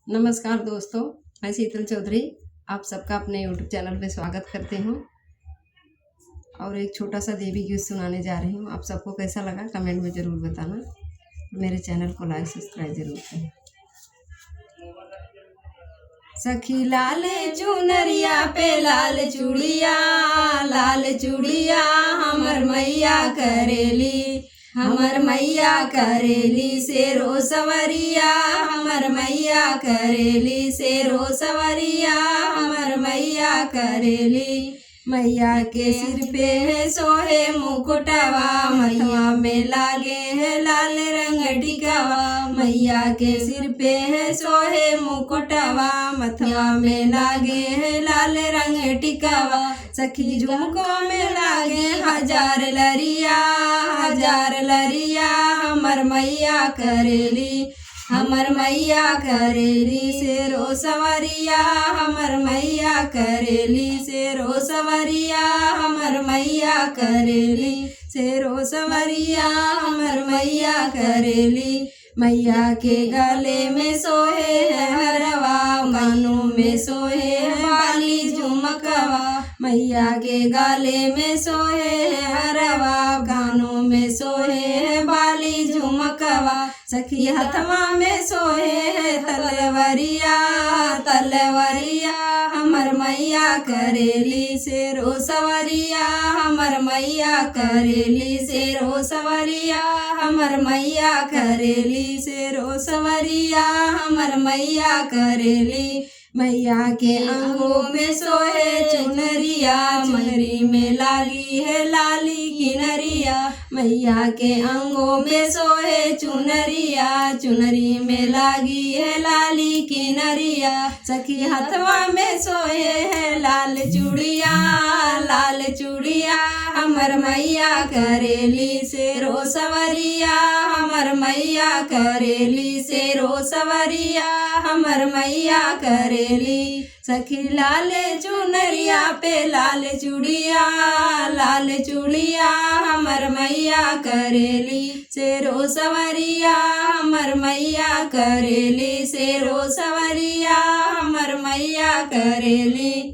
नमस्कार दोस्तों, मैं शीतल चौधरी आप सबका अपने यूट्यूब चैनल पे स्वागत करती हूँ और एक छोटा सा देवी गीत सुनाने जा रही हूँ। आप सबको कैसा लगा कमेंट में ज़रूर बताना। मेरे चैनल को लाइक सब्सक्राइब जरूर करें। सखी लाल चुनरिया पे लाल चूड़िया हमर मैया करेली, हमर मैया करेली शेरो सवरिया, हमर मैया करेली शेरो सवरिया, हमर मैया करेली। मैया के सिर पे है सोहे मुकुटवा, मथवा में लागे है लाल रंग टिकावा। मैया के सिर पे है सोहे मुकुटवा, मथवा में लागे है लाल रंग टिकावा। सखी झुमको में लागे हजार लरिया, हजार लरिया हमर मैया करेली, हमर मैया करेली शेरो सवरिया, हमर मैया करेली शेरो सवरिया, हमर मैया करेली शेरो सवरिया, हमर मैया करेली। मैया के गले में सोहे है हरवा, कानों में सोहे है बाली झुमकवा। मैया के गले में सोहे है हरवा, कानों में सोहे है बाली झुमकवा। सखी हथवा में सोहे है तलवरिया, तलवरिया हमर मैया करेली शेरो सवरिया, हमर मैया करेली शेरो सवरिया, हमर मैया करेली शेरो सवरिया, हमर मैया करेली। मैया के अंगों में सोहे चुनरिया, चुनरी में लागी है लाली किनरिया। मैया के अंगों में सोहे चुनरिया, चुनरी में लागी है लाली किनरिया। सखी हथवा में सोहे है लाल चूड़िया, लाल चूड़िया हमर मैया करेली शेरो सवरिया, हमर मैया करेली शेरो सवरिया, हमर मैया करेली। सखी लाल चुनरिया पे लाल चूड़िया, लाल चूड़िया हमर मैया करेली शेरो सवरिया, हमर मैया करेली शेरो सवरिया, हमर मैया करेली।